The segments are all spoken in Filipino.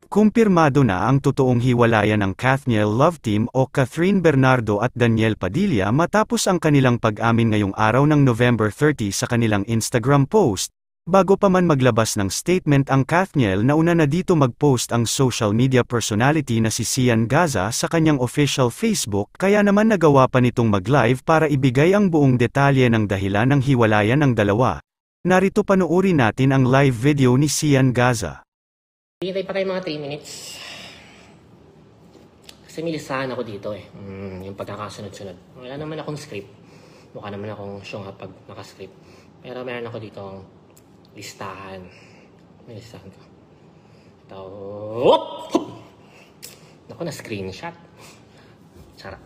Kumpirmado na ang totoong hiwalayan ng Kathniel Love Team o Catherine Bernardo at Daniel Padilla matapos ang kanilang pag-amin ngayong araw ng November 30 sa kanilang Instagram post. Bago pa man maglabas ng statement ang Kathniel, nauna na dito mag-post ang social media personality na si Sian Gaza sa kanyang official Facebook, kaya naman nagawa pa nitong mag-live para ibigay ang buong detalye ng dahilan ng hiwalayan ng dalawa. Narito panoorin natin ang live video ni Sian Gaza. Hintay pa tayo mga 3 minutes. Kasi may listahan ako dito yung pagkakasunod-sunod. Wala naman akong script. Mukha naman akong syonga pag nakascript. Pero meron ako dito listahan. May listahan ko. Ito. Hop! Hop! Naku, na-screenshot. Charot.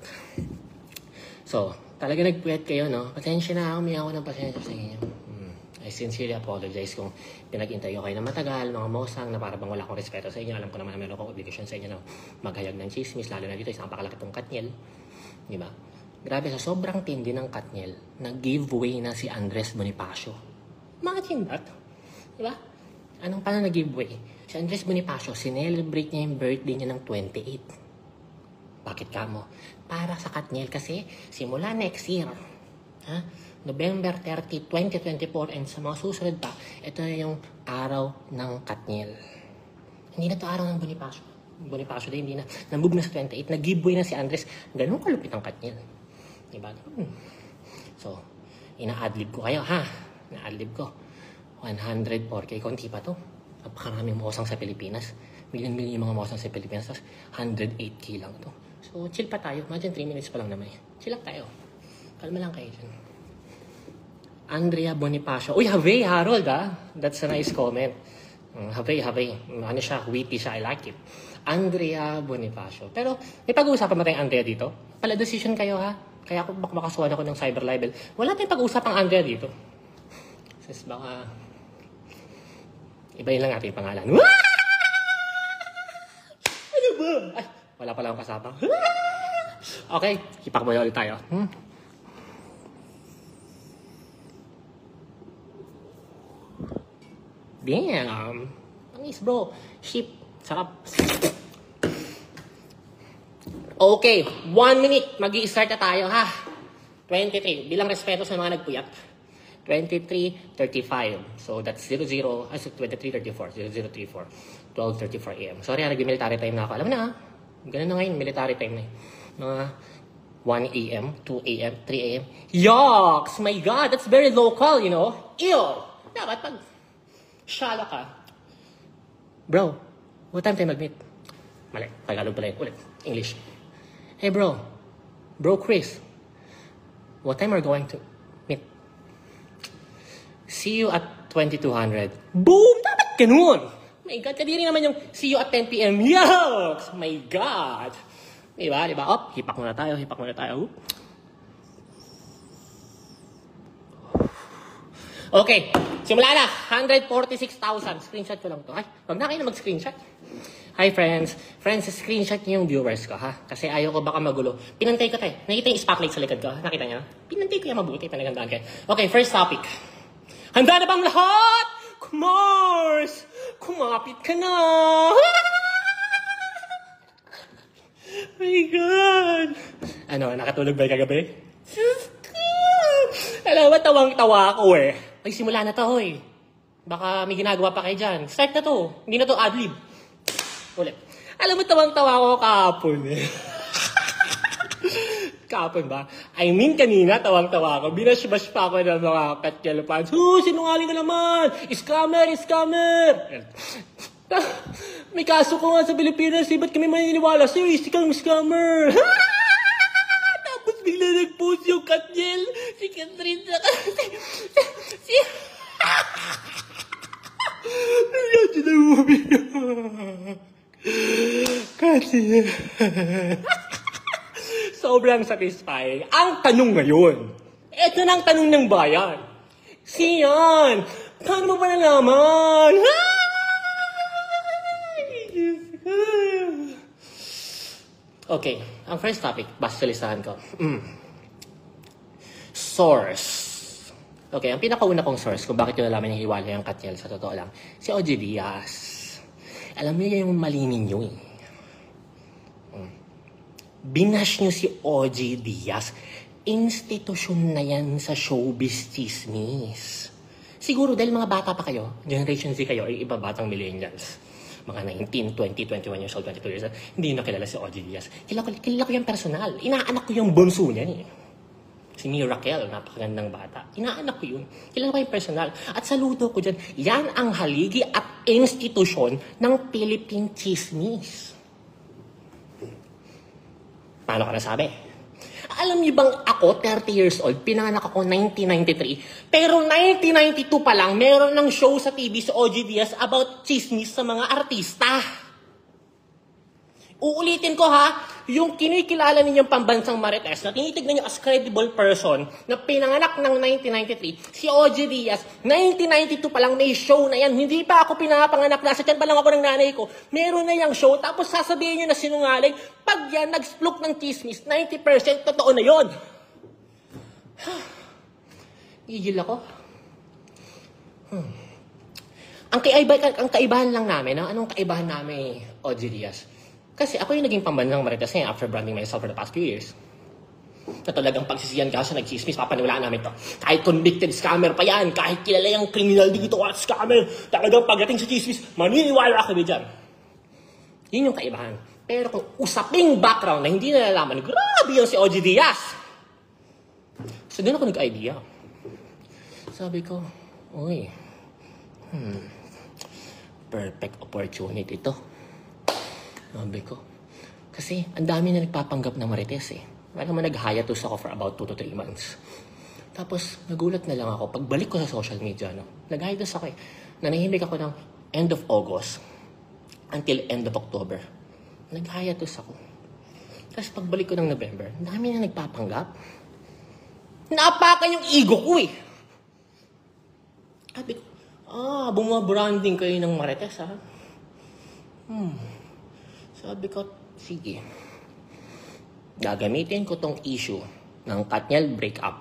So, talaga nagpuyat kayo, no? Pasensya na, humingi ako ng pasensya sa inyo. I sincerely apologize kung pinag-intay ko kayo na matagal, mga mosang, na para bang wala akong respeto sa inyo. Alam ko naman na meron akong obligation sa inyo na maghayag ng chismis, lalo na dito, isang pakalaki tong Katniel. Diba? Grabe, sa sobrang tindi ng Katniel, nag-giveaway na si Andres Bonifacio. Imagine that. Diba? Anong paano nag-giveaway? Si Andres Bonifacio, sinelebrate niya yung birthday niya ng 28. Bakit ka mo? Para sa Katniel kasi simula next year, November 30, 2024, and sa mga susunod pa, ito na yung araw ng Katniel. Hindi na to araw ng Bonifacio. Bonifacio din, hindi na. Nambub na sa 28, nag-giveaway na si Andres. Ganun kalupit ang Katniel. Diba? So, ina-adlib ko kayo, ha? Ina-adlib ko. 104K, konti pa to. Napakaraming mosang sa Pilipinas. Milyon-milyon yung mga mosang sa Pilipinas. Tapos, 108K lang to. So, chill pa tayo. Imagine 3 minutes pa lang naman. Chill lang tayo. Kalma lang kayo dyan. Andrea Bonifacio. Uy, Havey, Harold, That's a nice comment. Havey. Ano siya, witty siya. I like it. Andrea Bonifacio. Pero, may pag-uusapan ba tayong Andrea dito? Pala decision kayo, ha? Kaya ako makasuhan ako ng cyber libel. Wala tayong pag-uusapang Andrea dito. Sis, baka ibayin lang natin yung pangalan. Ano ba? Ay, wala pala akong kasama. Okay, ipakboy ulit tayo. Damn. Nice, bro. Ship. Sarap. Okay. 1 minute. Mag-i-start na tayo, ha? 23. Bilang respeto sa mga nagpuyat. 23:35. So, that's 00. 23:34. 00:34. 12:34 a.m. Sorry, nag-military time na ako. Alam mo na, ganun na ngayon. Military time na mga 1 a.m., 2 a.m., 3 a.m. Yucks! My God! That's very local, you know? Ew! Dapat pag shala ka. Bro, what time tayo mag-meet? Mali, Tagalog pala yun. Ulit, English. Hey bro, Bro Chris, what time are we going to meet? See you at 2200. Boom! Dapat ganun! My God, kadiri naman yung see you at 10 p.m. Yucks! My God! Diba? Op, hipak muna tayo. Okay, simula na. 146,000. Screenshot ko lang to. Ay, wag na kayo na mag-screenshot. Hi, friends. Friends, screenshot niyo yung viewers ko, ha? Kasi ayaw ko baka magulo. Pinantay ko tayo. Nakita yung spotlight sa likod ko. Nakita niyo? Pinantay ko yung mabuti. Panagandaan kayo. Okay, first topic. Handa na bang lahat? Kumars! Kumapit ka na! My God! Ano, nakatulog ba kagabi? Alam mo, tawang-tawa ako Ay, simula na to, hoy. Baka may ginagawa pa kayo dyan. Start na to. Hindi na to adlib. Ulit. Alam mo, tawang-tawa ako kahapon Kahapon ba? I mean, kanina, tawang-tawa ako. Binash-bash pa ako ng mga Katniel fans. Sinungaling ka naman! Scammer! May kaso ko nga sa Pilipinas. Ba't kami maniniwala? Seriously kang scammer! Tapos bigla nag-post yung Katniel. Si Catherine na si Imagine the movie. Katniel. Sobrang satisfying. Ang tanong ngayon. Ito na ang tanong ng bayan. Siyan, paano mo ba nalaman? Okay, ang first topic, basta sa listahan ko. Source. Okay, ang pinakauna kong source kung bakit yung nalaman yung hiwalay ang Katniel sa totoo lang, si OG Diaz. Alam niyo yung mali ninyo eh. Binash niyo si OG Diaz. Institusyon na yan sa showbiz chismis. Siguro dahil mga bata pa kayo, Generation Z kayo, ay iba batang millennials. Mga 19, 20, 21 years old, 22 years old, hindi na kilala si OG Diaz. Kilala ko yung personal. Inaanak ko yung bunso niya eh. Si Miracle, napakagandang bata. Inaanak ko yun. Kilala ko yung personal. At saludo ko dyan, yan ang haligi at institusyon ng Philippine Chismis. Paano ka nasabi? Alam niyo bang ako, 30 years old, pinanganak ako 1993, pero 1992 pa lang, meron ng show sa TV si OG Diaz about chismis sa mga artista. Uulitin ko ha, yung kinikilala ninyong pambansang Marites na tinitignan niyo as credible person na pinanganak ng 1993, si OG Diaz, 1992 pa lang may show na yan. Hindi pa ako pinapanganak, nasa tiyan pa lang ako ng nanay ko. Meron na yung show, tapos sasabihin niyo na sinungaling, pag yan nag-splok ng chismis, 90% totoo na yon. Igil ako. Ang kaibahan lang namin, anong kaibahan namin, OG Diaz? Kasi ako yung naging pambansang Marites niya after branding myself for the past few years. Na talagang pagsisiyan ka sa nag-chismis, papaniwalaan namin to. Kahit convicted scammer pa yan, kahit kilala yung criminal dito at scammer, talagang pagdating sa chismis, maniniwala kami dyan. Yun yung kaibahan. Pero kung usaping background na hindi nalalaman, grabe yung si OG Diaz. So doon ako nag-idea. Sabi ko, uy, perfect opportunity to. Sabi ko. Kasi ang dami na nagpapanggap ng Marites eh. Kaya naman nag-hiatus ako for about 2 to 3 months. Tapos nagulat na lang ako. Pagbalik ko sa social media, nag-hiatus ako eh. Nanahimik ako ng end of August until end of October. Nag-hiatus ako. Tapos pagbalik ko ng November, ang dami na nagpapanggap. Naapakan yung ego ko eh. Sabi ko, bumabranding kayo ng Marites ha. Sabi ko, sige. Gagamitin ko tong issue ng Katniel breakup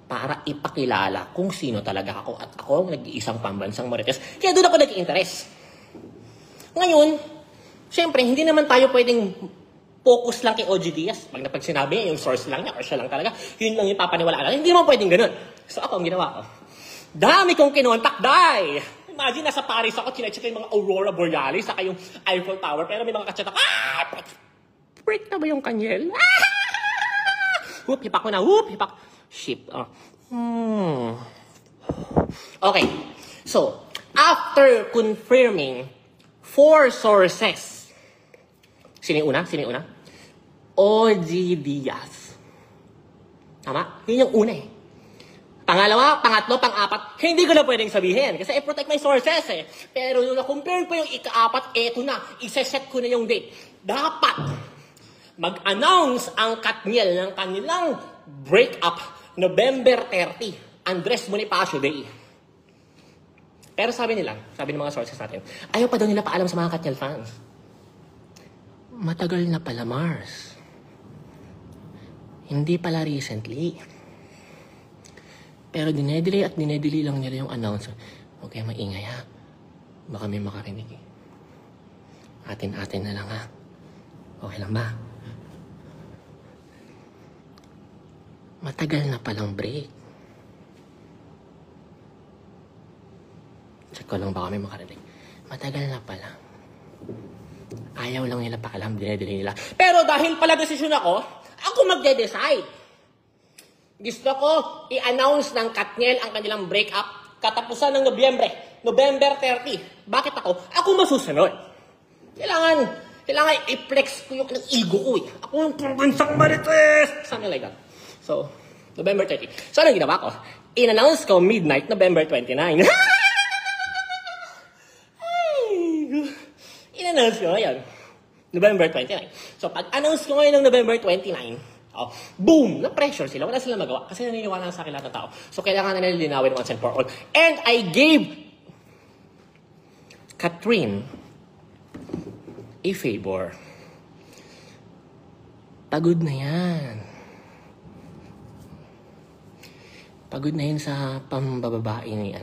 para ipakilala kung sino talaga ako at ako ang nag-iisang pambansang Marites. Kaya doon ako nag-interest. Ngayon, syempre, hindi naman tayo pwedeng focus lang kay OG Diaz. Pag sinabi niya, yung source lang niya or siya lang talaga, yun lang yung papaniwalaan. Hindi naman pwedeng ganun. So ako, ang ginawa ko, dami kong kinontak, Imagine, nasa Paris ako, chinecheck yung mga Aurora Borealis, saka yung Eiffel Tower, pero may mga kachat ako, break na ba yung Katniel? Whoop, hipak ko na, hipak. Ship. Okay. So, after confirming 4 sources, sino yung una? OG Diaz. Tama? Yun yung una eh. Pangalawa, pangatlo, pang-apat, hindi ko na pwedeng sabihin. Kasi I-protect my sources eh. Pero nung na-compare ko yung ika-apat, eto na, isa-set ko na yung date. Dapat mag-announce ang Katniel ng kanilang breakup November 30, Andres Bonifacio Day. Pero sabi ng mga sources natin, ayaw pa daw nila paalam sa mga Katniel fans. Matagal na pala, Mars. Hindi pala recently. Pero dinedelay lang nila yung announcement. Okay, maingay ha. Baka may makarinig eh. Atin-atin na lang ha. Okay lang ba? Matagal na palang break. Check ko lang baka may makarinig. Matagal na pala. Ayaw lang nila paalam, dinedelay nila. Pero dahil pala desisyon ako magde-decide. Gusto ko i-announce ng Katniel ang kanilang breakup katapusan ng November 30. Bakit ako? Ako masusunod. Kailangan i-flex ko yung ego ko eh. Ako yung pambansang Marites! Something like that. So, November 30. So, anong ginawa ko? In-announce ko midnight, November 29. In-announce ko ngayon, November 29. So, pag-announce ko ngayon ng November 29, boom! Na-pressure sila. Wala silang magawa. Kasi naniniwala sa akin lahat ng tao. So, kailangan na nila linawin once and for all. And I gave Catherine a favor. Pagod na yan. Pagod na yan sa pambababae ni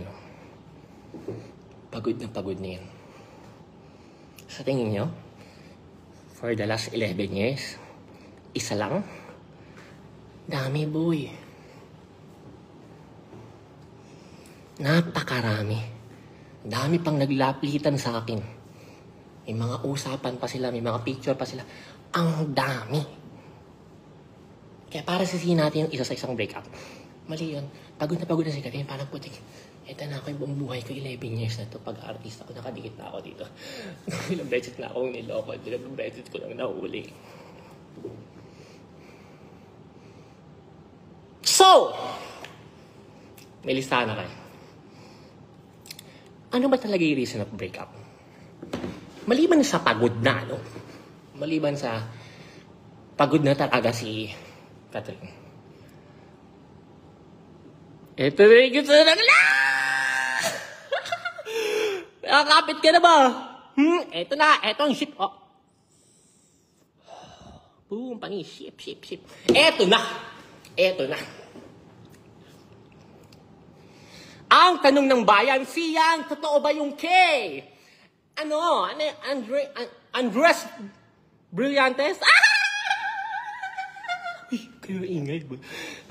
Pagod na yan. Sa tingin nyo, for the last 11 years, isa lang? Dami, boy. Napakarami. Dami pang naglaplitan sa akin. May mga usapan pa sila, may mga picture pa sila. Ang dami. Kaya para sisihin natin yung isa sa isang breakup. Mali yun. Pagod na si Karin. Parang putik. Ito na ako yung buong buhay ko. 11 years na to. Pag-artist ako, nakadikit na ako dito. Ilang beses na akong niloko. Ilang beses ko lang nahuli. So! May listahan na kayo. Ano ba talaga yung reason of breakup? Maliban sa pagod na, no? Maliban sa pagod na talaga si Catherine. Ito na yung gusto na lang! Nakakapit ka na ba? Ito na, ito ang ship. Oh. Boom, panis, ship. Ito na! Ang tanong ng bayan, siyang, totoo ba yung K? Andres Brillantes? Kayo ingay ba?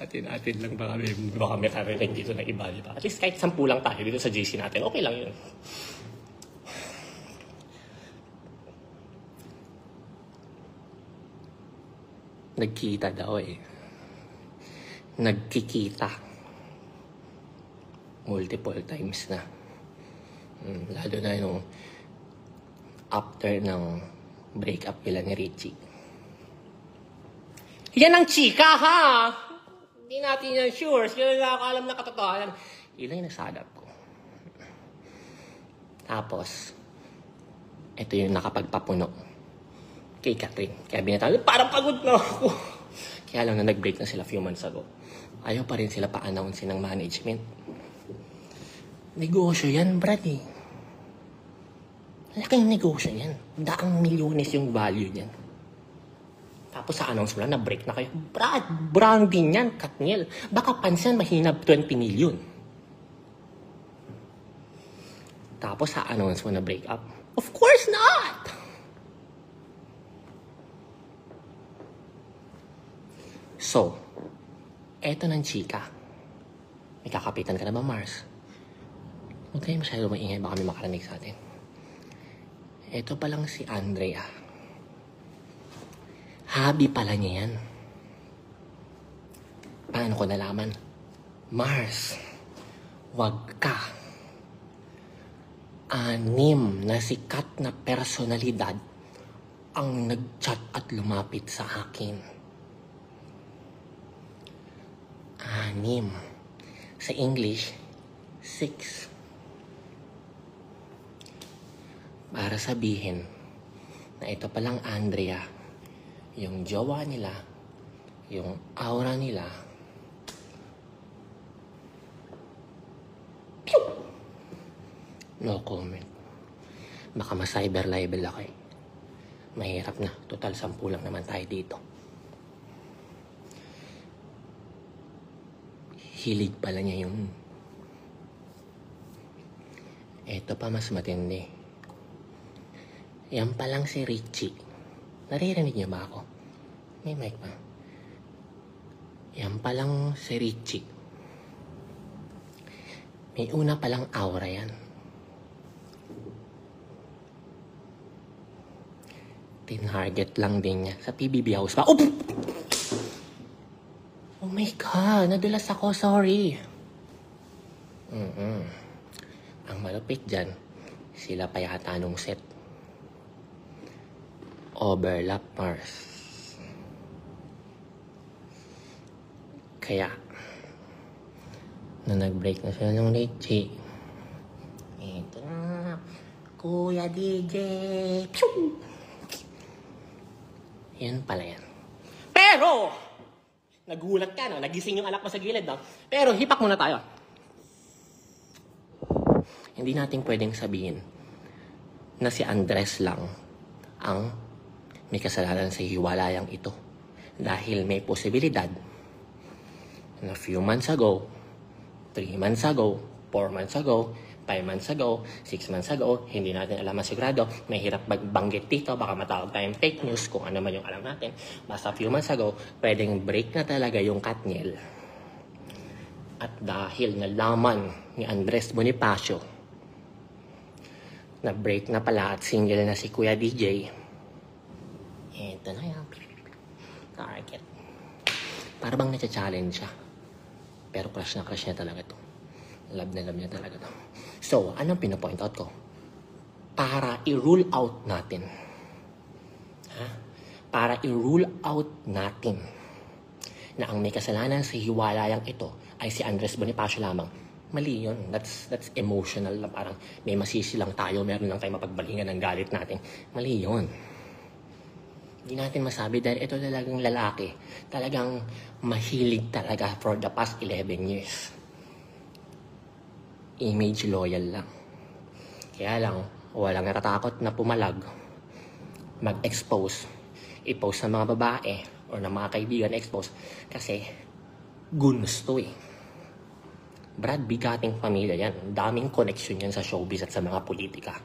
Atin lang baka may karinig dito na iba, di ba? At least kahit 10 lang tayo dito sa JC natin, okay lang yun. Nagkita daw eh. Nagkikita. Multiple times na. Lalo na yung after ng breakup nila ni Richie. Yan ang chika, ha? Hindi natin yan sure. Sila nakakaalam na katotohanan. Yun yung nasadap ko. Tapos, ito yung nakapagpapuno kay Catherine. Kaya binatawag, parang pagod na ako. Kaya lang na nag-break na sila few months ago. Ayaw pa rin sila pa-announce ng management. Negosyo yan, brad eh. Laking negosyo yan. Daang milyones yung value niyan. Tapos sa announce mo lang, na-break na kayo. Brad, branding yan, Katniel. Baka pansin, mahina 20 million. Tapos sa announce mo na break up. Of course not! So, eto ng chika. May kakapitan ka na ba, Mars? Huwag kayo masyado maingay, baka may makarinig sa atin. Ito pa lang si Andrea. Hobby pala niya yan. Paano ko nalaman? Mars, wag ka. 6 na sikat na personalidad ang nag-chat at lumapit sa akin. 6. Sa English, 6. Para sabihin na ito palang Andrea, yung jowa nila, yung aura nila, pew! No comment. Baka ma-cyber libel ako eh. Mahirap na. Total 10 lang naman tayo dito. Hilig pala niya yung... Ito pa mas matindi. Yan pa lang si Richie. Naririnig niyo ba ako? May mic ba? Yan pa lang si Richie. May una palang aura yan. Tinarget lang din niya. Sa PBB House pa. Oh my God! Nadulas ako. Sorry. Ang malupit dyan, sila pa yata nung set. Overlap, Mars. Kaya, na nag-break na sila ng Richie. Ito na, Kuya DJ. Pew! Yan pala yan. Pero, nagulat ka, no? Nagising yung anak mo sa gilid, no? Pero, hipak muna tayo. Hindi natin pwedeng sabihin na si Andres lang ang may kasalanan sa hiwalayang ito. Dahil may posibilidad na few months ago, 3 months ago, 4 months ago, 5 months ago, 6 months ago, hindi natin alam masigurado, may hirap banggit dito, baka matawag tayong fake news, kung ano man yung alam natin. Basta few months ago, pwedeng break na talaga yung Katniel. At dahil nalaman ni Andres Bonifacio na break na pala at single na si Kuya DJ, eto na yan. Target. Para bang na-challenge siya. Pero crush niya talaga to. Love na love niya talaga to. So, anong pinapoint out ko? Para i-rule out natin. Para i-rule out natin na ang may kasalanan sa hiwalayang ito ay si Andres Bonifacio lamang. Mali yun. That's emotional. Parang may masisi lang tayo, meron lang tayo mapagbalingan ng galit natin. Mali yun. Hindi natin masabi dahil ito talagang lalaki. Talagang mahilig talaga for the past 11 years. Image loyal lang. Kaya lang, walang natatakot na pumalag, mag-expose, i-post ng mga babae or ng mga kaibigan expose kasi gusto eh. Brad, bigating pamilya yan. Daming connection yan sa showbiz at sa mga politika.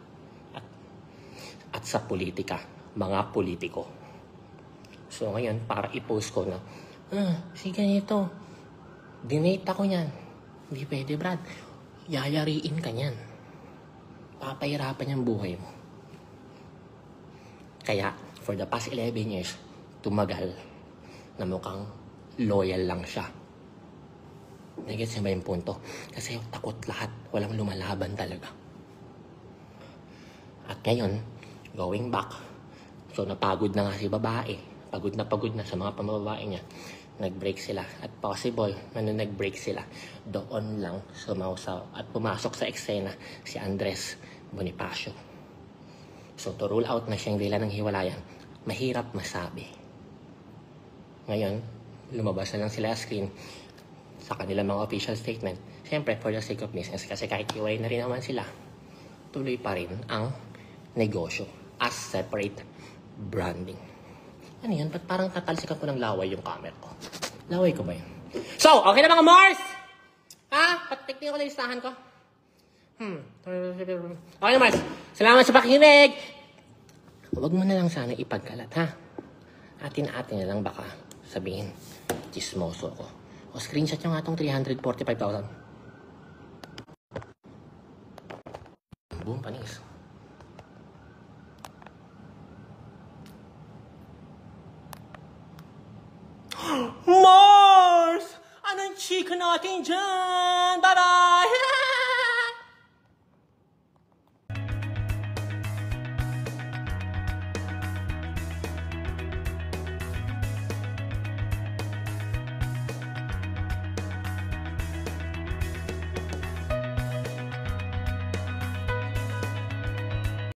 At sa politika, mga politiko. So ngayon, para i-post ko na, si ganito, dinate ako niyan. Hindi pwede, Brad. Yayariin ka niyan. Papahirapan yung buhay mo. Kaya, for the past 11 years, tumagal na mukhang loyal lang siya. Nagets niya ba yung punto? Kasi takot lahat. Walang lumalaban talaga. At ngayon, going back, so napagod na nga si babae. Pagod na sa mga pamababae niya. Nag-break sila. At possible, nag-break sila, doon lang sumausaw at pumasok sa eksena si Andres Bonifacio. So, to rule out na siyang dahilan ng hiwalayan, mahirap masabi. Ngayon, lumabas na lang sila sa screen sa kanilang mga official statement. Siyempre, for the sake of business, kasi kahit hiwalay na rin naman sila, tuloy pa rin ang negosyo as separate branding. Ano yan? Ba't parang tatalsikan ko ng laway yung camera ko? Laway ko ba yun? So, okay na mga Mars? Patiktingin ko na listahan ko. Okay na Mars. Salamat sa pakikinig. Huwag mo na lang sana ipagkalat, ha? Atin-atin na lang baka sabihin, chismoso ko. O screenshot nyo nga itong 345,000. Boom, panis. Mars! Anong chika natin dyan? Bye-bye!